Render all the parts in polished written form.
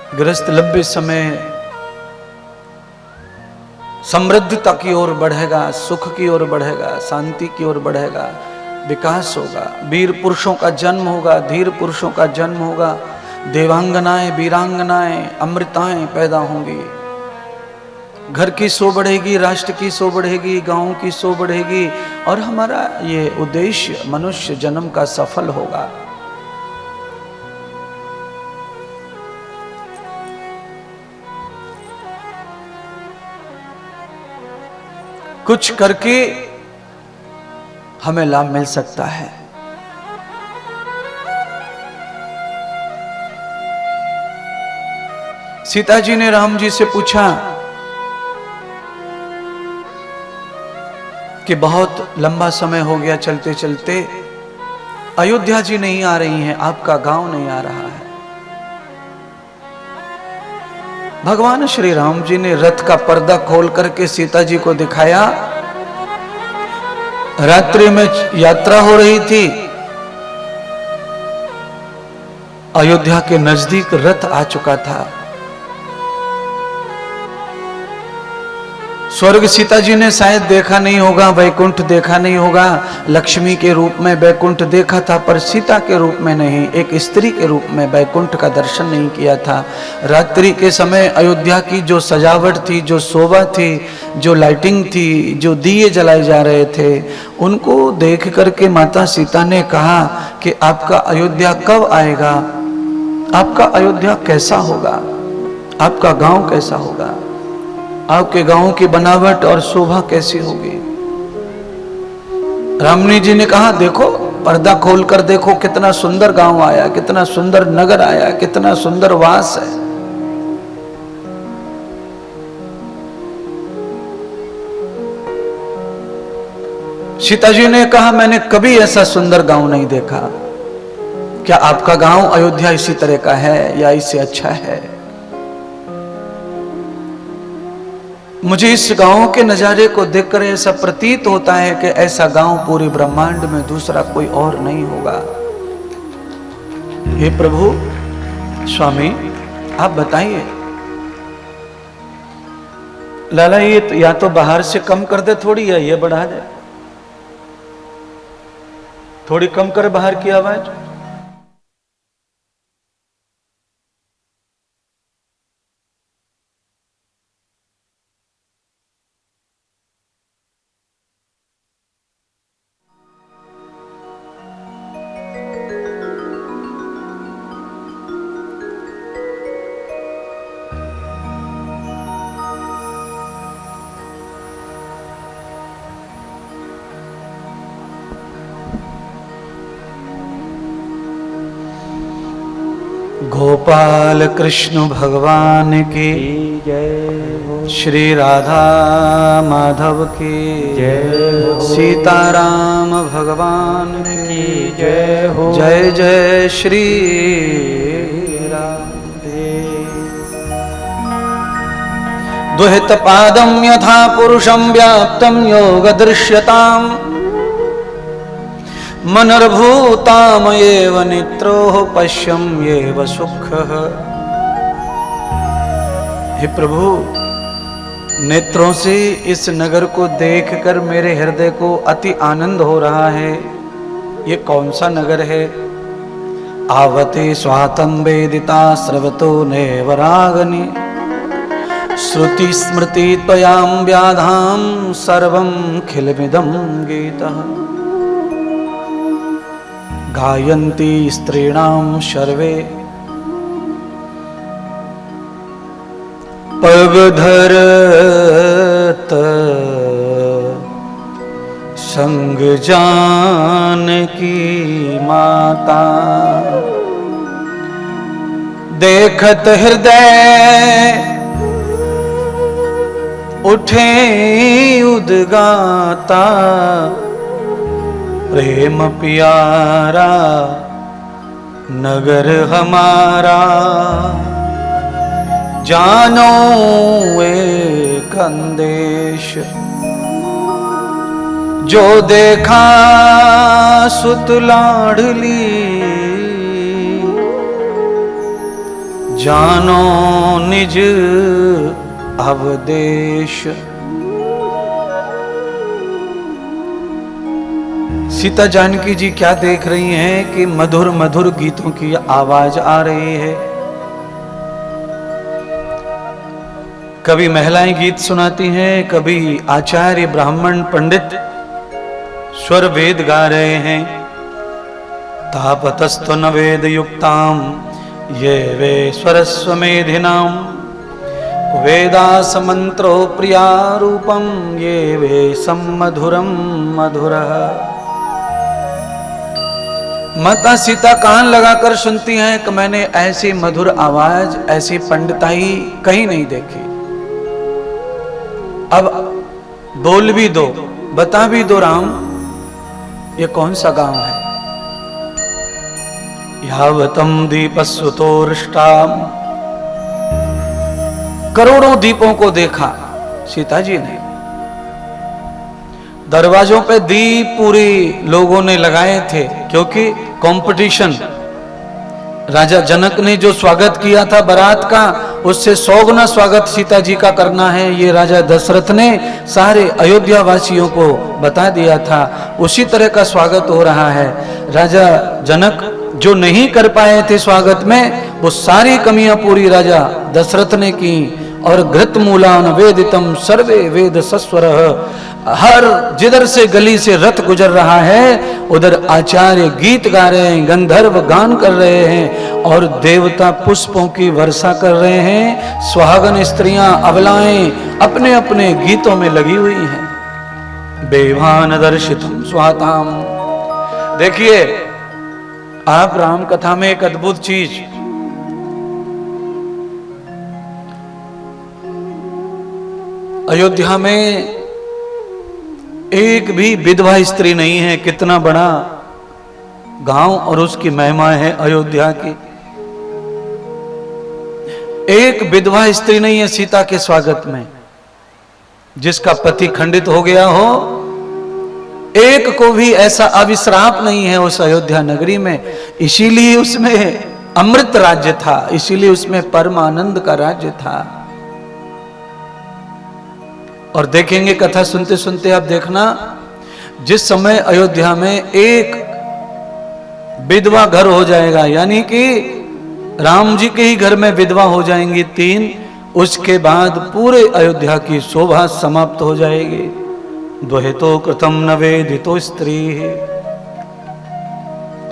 गृहस्थ लंबे समय समृद्धता की ओर बढ़ेगा, सुख की ओर बढ़ेगा, शांति की ओर बढ़ेगा, विकास होगा, वीर पुरुषों का जन्म होगा, धीर पुरुषों का जन्म होगा, देवांगनाएं, वीरांगनाएं, अमृताएं पैदा होंगी। घर की सो बढ़ेगी, राष्ट्र की सो बढ़ेगी, गांव की सो बढ़ेगी और हमारा ये उद्देश्य मनुष्य जन्म का सफल होगा। कुछ करके हमें लाभ मिल सकता है। सीता जी ने राम जी से पूछा कि बहुत लंबा समय हो गया चलते चलते, अयोध्या जी नहीं आ रही हैं, आपका गांव नहीं आ रहा है। भगवान श्री राम जी ने रथ का पर्दा खोल करके सीता जी को दिखाया। रात्रि में यात्रा हो रही थी, अयोध्या के नजदीक रथ आ चुका था। स्वर्ग सीता जी ने शायद देखा नहीं होगा, वैकुंठ देखा नहीं होगा, लक्ष्मी के रूप में वैकुंठ देखा था, पर सीता के रूप में नहीं, एक स्त्री के रूप में वैकुंठ का दर्शन नहीं किया था। रात्रि के समय अयोध्या की जो सजावट थी, जो शोभा थी, जो लाइटिंग थी, जो दिए जलाए जा रहे थे, उनको देख करके माता सीता ने कहा कि आपका अयोध्या कब आएगा, आपका अयोध्या कैसा होगा, आपका गांव कैसा होगा, आपके गांव की बनावट और शोभा कैसी होगी। रामनी जी ने कहा देखो, पर्दा खोलकर देखो, कितना सुंदर गांव आया, कितना सुंदर नगर आया, कितना सुंदर वास है। सीता जी ने कहा मैंने कभी ऐसा सुंदर गांव नहीं देखा। क्या आपका गांव अयोध्या इसी तरह का है या इससे अच्छा है? मुझे इस गांव के नजारे को देखकर ऐसा प्रतीत होता है कि ऐसा गांव पूरे ब्रह्मांड में दूसरा कोई और नहीं होगा। हे प्रभु, स्वामी आप बताइए, लाला ये तो या तो बाहर से कम कर दे थोड़ी, या ये बढ़ा दे, थोड़ी कम कर बाहर की आवाज। गोपाल कृष्ण भगवान की जय, श्री राधा माधव की जय, सीताराम भगवान की जय हो। जय जय श्री राधे। दुहित पादम यथा पुरुषं व्याप्तं योग दृश्यताम्, मनर्भूतामयेव नेत्रोः पश्यं येव सुखः। हे प्रभु, नेत्रों से इस नगर को देखकर मेरे हृदय को अति आनंद हो रहा है। ये कौन सा नगर है? आवते स्वातं वेदिता स्रवतो नैवरागनि, श्रुति स्मृति त्वयां व्याधां सर्वं खिलमिदं गीतः। गायन्ति स्त्रीणां सर्वे पगधरत संग जानकी माता। देखत हृदय उठे उद्गाता, प्रेम प्यारा नगर हमारा। जानो एक अंदेश, जो देखा सुत लाडली, जानो निज अवदेश। सीता जानकी जी क्या देख रही हैं कि मधुर मधुर गीतों की आवाज आ रही है। कभी महिलाएं गीत सुनाती हैं, कभी आचार्य ब्राह्मण पंडित स्वर वेद गा रहे हैं। तापतस्तु न वेद युक्ताम ये वे स्वरस्वमेधिनाम वेदास मंत्रो प्रिया रूपम ये वे सम्मधुरम मधुरः। माता सीता कान लगाकर सुनती हैं कि मैंने ऐसी मधुर आवाज, ऐसी पंडिताई कहीं नहीं देखी। अब बोल भी दो, बता भी दो राम, ये कौन सा गांव है। यावतम दीपस्वतोरिष्टाम, करोड़ों दीपों को देखा सीता जी ने। दरवाजों पे दीप पूरे लोगों ने लगाए थे, क्योंकि कंपटीशन। राजा जनक ने जो स्वागत किया था बारात का, उससे 100 गुना स्वागत सीता जी का करना है, ये राजा दशरथ ने सारे अयोध्या वासियों को बता दिया था। उसी तरह का स्वागत हो रहा है। राजा जनक जो नहीं कर पाए थे स्वागत में, वो सारी कमियां पूरी राजा दशरथ ने की। और घृत मूलान वेदितम सर्वे वेद सस्वरः, हर जिधर से गली से रथ गुजर रहा है उधर आचार्य गीत गा रहे हैं, गंधर्व गान कर रहे हैं और देवता पुष्पों की वर्षा कर रहे हैं। सुहागन स्त्रियां अबलाएं अपने अपने गीतों में लगी हुई हैं। बेभान दर्शितम स्वाताम। देखिए आप राम कथा में एक अद्भुत चीज, अयोध्या में एक भी विधवा स्त्री नहीं है। कितना बड़ा गांव और उसकी महिमा है अयोध्या की। एक विधवा स्त्री नहीं है सीता के स्वागत में, जिसका पति खंडित हो गया हो। एक को भी ऐसा अविश्राप नहीं है उस अयोध्या नगरी में। इसीलिए उसमें अमृत राज्य था, इसीलिए उसमें परम आनंद का राज्य था। और देखेंगे कथा सुनते सुनते आप देखना, जिस समय अयोध्या में एक विधवा घर हो जाएगा, यानी कि राम जी के ही घर में विधवा हो जाएंगी 3, उसके बाद पूरे अयोध्या की शोभा समाप्त हो जाएगी। द्वहितो कृतम न वेदितो स्त्री।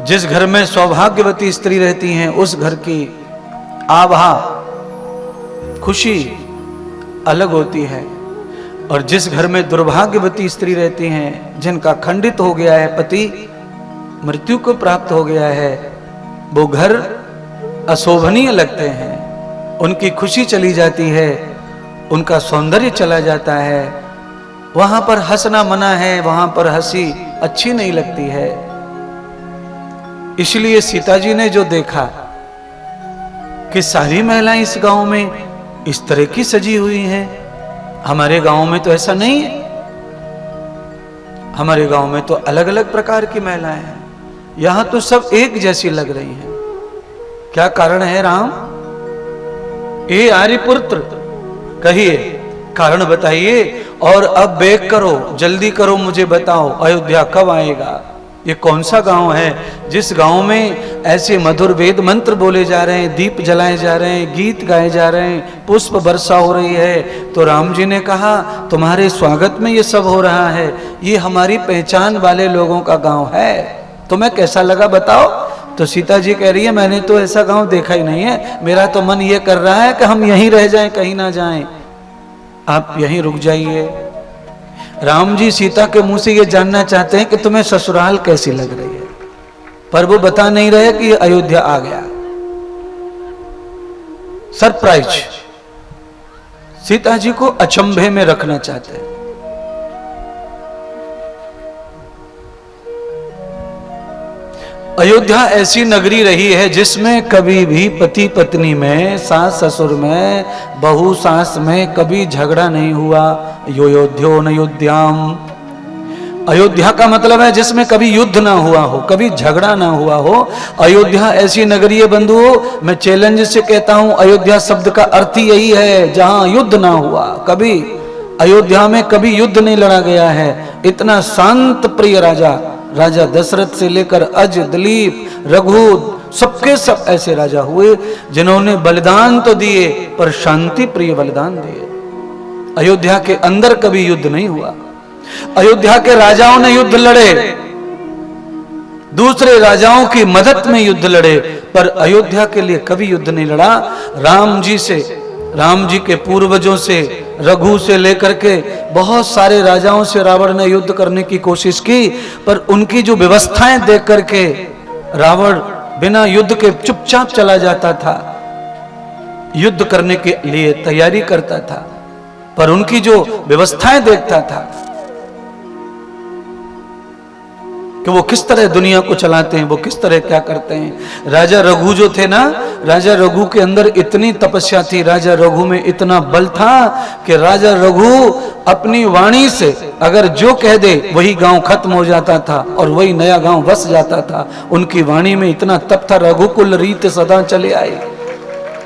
जिस घर में सौभाग्यवती स्त्री रहती हैं उस घर की आभा, खुशी अलग होती है। और जिस घर में दुर्भाग्यवती स्त्री रहती हैं, जिनका खंडित हो गया है पति, मृत्यु को प्राप्त हो गया है, वो घर अशोभनीय लगते हैं। उनकी खुशी चली जाती है, उनका सौंदर्य चला जाता है। वहां पर हंसना मना है, वहां पर हंसी अच्छी नहीं लगती है। इसलिए सीता जी ने जो देखा कि सारी महिलाएं इस गांव में इस तरह की सजी हुई हैं, हमारे गांव में तो ऐसा नहीं है। हमारे गांव में तो अलग अलग प्रकार की महिलाएं हैं, यहां तो सब एक जैसी लग रही हैं। क्या कारण है राम? ये आर्यपुत्र, कहिए कारण बताइए। और अब बेग करो, जल्दी करो, मुझे बताओ अयोध्या कब आएगा। ये कौन सा गांव है जिस गांव में ऐसे मधुर वेद मंत्र बोले जा रहे हैं, दीप जलाए जा रहे हैं, गीत गाए जा रहे हैं, पुष्प वर्षा हो रही है। तो राम जी ने कहा तुम्हारे स्वागत में ये सब हो रहा है, ये हमारी पहचान वाले लोगों का गांव है। तुम्हें कैसा लगा बताओ। तो सीता जी कह रही है मैंने तो ऐसा गांव देखा ही नहीं है, मेरा तो मन ये कर रहा है कि हम यहीं रह जाएं, कहीं ना जाएं, आप यहीं रुक जाइए। राम जी सीता के मुंह से ये जानना चाहते हैं कि तुम्हें ससुराल कैसी लग रही है, पर वो बता नहीं रहे कि ये अयोध्या आ गया। सरप्राइज, सीता जी को अचंभे में रखना चाहते हैं। अयोध्या ऐसी नगरी रही है जिसमें कभी भी पति पत्नी में, सास ससुर में, बहू सास में कभी झगड़ा नहीं हुआ। योध्यो न योध्याम अयोध्या का मतलब है जिसमें कभी युद्ध ना हुआ हो, कभी झगड़ा ना हुआ हो। अयोध्या ऐसी नगरी है बंधुओं, मैं चैलेंज से कहता हूं, अयोध्या शब्द का अर्थ ही यही है जहां युद्ध ना हुआ। कभी अयोध्या में कभी युद्ध नहीं लड़ा गया है। इतना शांत प्रिय राजा, राजा दशरथ से लेकर अज, दिलीप, रघु, सबके सब ऐसे राजा हुए जिन्होंने बलिदान तो दिए पर शांति प्रिय बलिदान दिए। अयोध्या के अंदर कभी युद्ध नहीं हुआ। अयोध्या के राजाओं ने युद्ध लड़े, दूसरे राजाओं की मदद में युद्ध लड़े, पर अयोध्या के लिए कभी युद्ध नहीं लड़ा। राम जी से, राम जी के पूर्वजों से, रघु से लेकर के बहुत सारे राजाओं से रावण ने युद्ध करने की कोशिश की, पर उनकी जो व्यवस्थाएं देख करके रावण बिना युद्ध के चुपचाप चला जाता था। युद्ध करने के लिए तैयारी करता था, पर उनकी जो व्यवस्थाएं देखता था कि वो किस तरह दुनिया को चलाते हैं, वो किस तरह क्या करते हैं। राजा रघु जो थे ना, राजा रघु के अंदर इतनी तपस्या थी, राजा रघु में इतना बल था कि राजा रघु अपनी वाणी से अगर जो कह दे वही गांव खत्म हो जाता था और वही नया गांव बस जाता था। उनकी वाणी में इतना तप था, रघुकुल रीत सदा चले आए,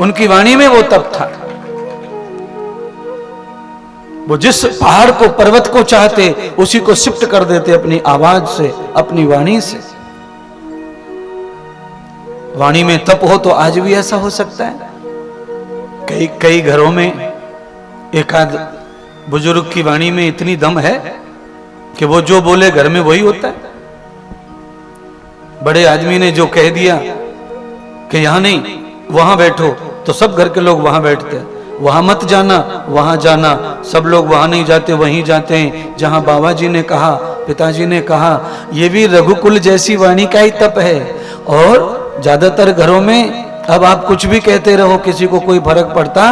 उनकी वाणी में वो तप था। वो जिस पहाड़ को, पर्वत को चाहते उसी को शिफ्ट कर देते अपनी आवाज से, अपनी वाणी से। वाणी में तप हो तो आज भी ऐसा हो सकता है। कई घरों में एक आध बुजुर्ग की वाणी में इतनी दम है कि वो जो बोले घर में वही होता है। बड़े आदमी ने जो कह दिया कि यहां नहीं वहां बैठो, तो सब घर के लोग वहां बैठते हैं। वहां मत जाना, वहां जाना, सब लोग वहां नहीं जाते, वहीं जाते हैं जहां बाबा जी ने कहा, पिताजी ने कहा। ये भी रघुकुल जैसी वाणी का ही तप है। और ज्यादातर घरों में अब आप कुछ भी कहते रहो, किसी को कोई फर्क पड़ता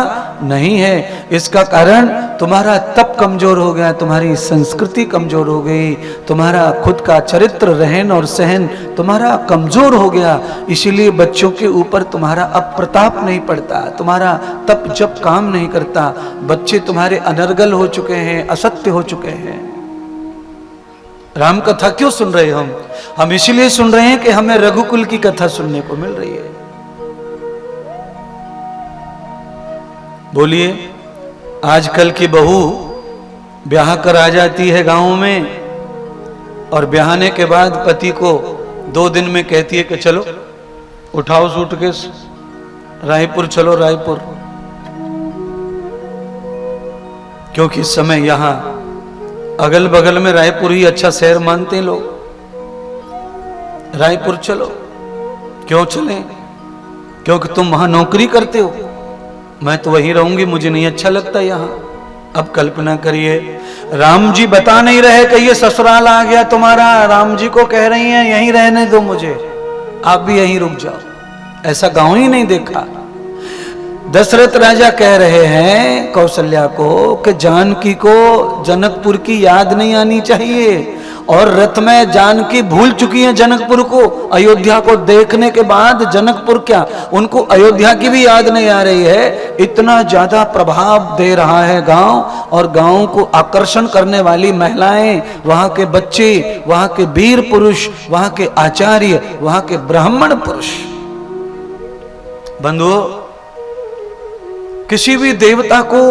नहीं है। इसका कारण तुम्हारा तप कमजोर हो गया, तुम्हारी संस्कृति कमजोर हो गई, तुम्हारा खुद का चरित्र, रहन और सहन तुम्हारा कमजोर हो गया। इसीलिए बच्चों के ऊपर तुम्हारा अब प्रताप नहीं पड़ता, तुम्हारा तप जब काम नहीं करता। बच्चे तुम्हारे अनर्गल हो चुके हैं, असत्य हो चुके हैं। राम कथा क्यों सुन रहे हम इसीलिए सुन रहे हैं कि हमें रघुकुल की कथा सुनने को मिल रही है। बोलिए, आजकल की बहू ब्याह कर आ जाती है गांव में, और ब्याहने के बाद पति को 2 दिन में कहती है कि चलो उठाओ सूटकेस, रायपुर चलो, रायपुर। क्योंकि इस समय यहां अगल बगल में रायपुर ही अच्छा शहर मानते हैं लोग। रायपुर चलो, क्यों चलें? क्योंकि तुम वहां नौकरी करते हो, मैं तो वहीं रहूंगी, मुझे नहीं अच्छा लगता यहां। अब कल्पना करिए, राम जी बता नहीं रहे कि ये ससुराल आ गया तुम्हारा, राम जी को कह रही हैं यहीं रहने दो मुझे, आप भी यहीं रुक जाओ। ऐसा गांव ही नहीं देखा। दशरथ राजा कह रहे हैं कौशल्या को कि जानकी को जनकपुर की याद नहीं आनी चाहिए, और रथ में जानकी भूल चुकी है जनकपुर को। अयोध्या को देखने के बाद जनकपुर क्या, उनको अयोध्या की भी याद नहीं आ रही है। इतना ज्यादा प्रभाव दे रहा है गांव, और गांव को आकर्षण करने वाली महिलाएं, वहां के बच्चे, वहां के वीर पुरुष, वहां के आचार्य, वहां के ब्राह्मण पुरुष। बंधुओं, किसी भी देवता को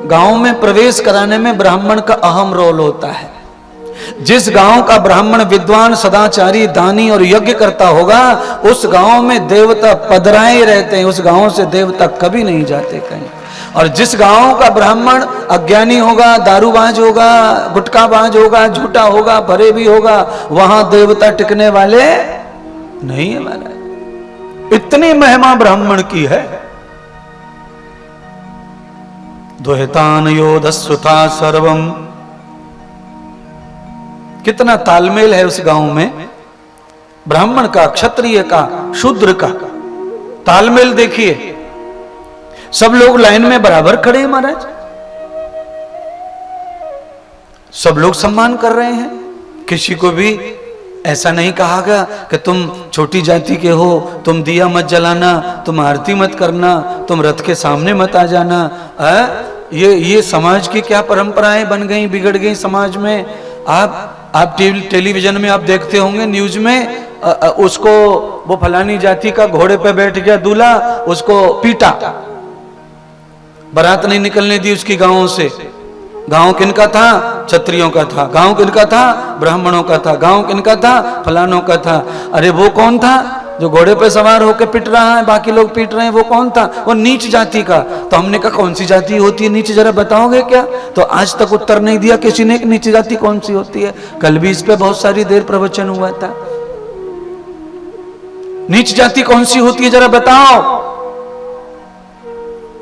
गांव में प्रवेश कराने में ब्राह्मण का अहम रोल होता है। जिस गांव का ब्राह्मण विद्वान, सदाचारी, दानी और यज्ञ करता होगा, उस गांव में देवता पधराए रहते हैं, उस गांव से देवता कभी नहीं जाते कहीं। और जिस गांव का ब्राह्मण अज्ञानी होगा, दारूबाज होगा, गुटखाबाज होगा, झूठा होगा, भरे भी होगा, वहां देवता टिकने वाले नहीं है महाराज। इतनी महिमा ब्राह्मण की है। दुहितान योधस्वथा सर्वम, कितना तालमेल है उस गांव में, ब्राह्मण का, क्षत्रिय का, शूद्र का तालमेल देखिए। सब लोग लाइन में बराबर खड़े हैं महाराज, सब लोग सम्मान कर रहे हैं। किसी को भी ऐसा नहीं कहा गया कि तुम छोटी जाति के हो, तुम दिया मत जलाना, तुम आरती मत करना, तुम रथ के सामने मत आ जाना। ये समाज की क्या परंपराएं बन गई, बिगड़ गई समाज में। आप आप टेलीविजन में आप देखते होंगे, न्यूज में उसको, वो फलानी जाति का घोड़े पे बैठ गया दूल्हा, उसको पीटा, बारात नहीं निकलने दी उसकी गांवों से। गांव किनका था? क्षत्रियों का था। गांव किनका था? ब्राह्मणों का था। गांव किनका था? फलानों का था। अरे वो कौन था जो घोड़े पे सवार होकर पिट रहा है, बाकी लोग पीट रहे हैं? वो कौन था? वो नीच जाति का। तो हमने कहा कौन सी जाति होती है नीच, जरा बताओगे क्या? तो आज तक उत्तर नहीं दिया किसी ने, नीच जाति कौन सी होती है। कल भी इस पे बहुत सारी देर प्रवचन हुआ था। नीच जाति कौन सी होती है जरा बताओ।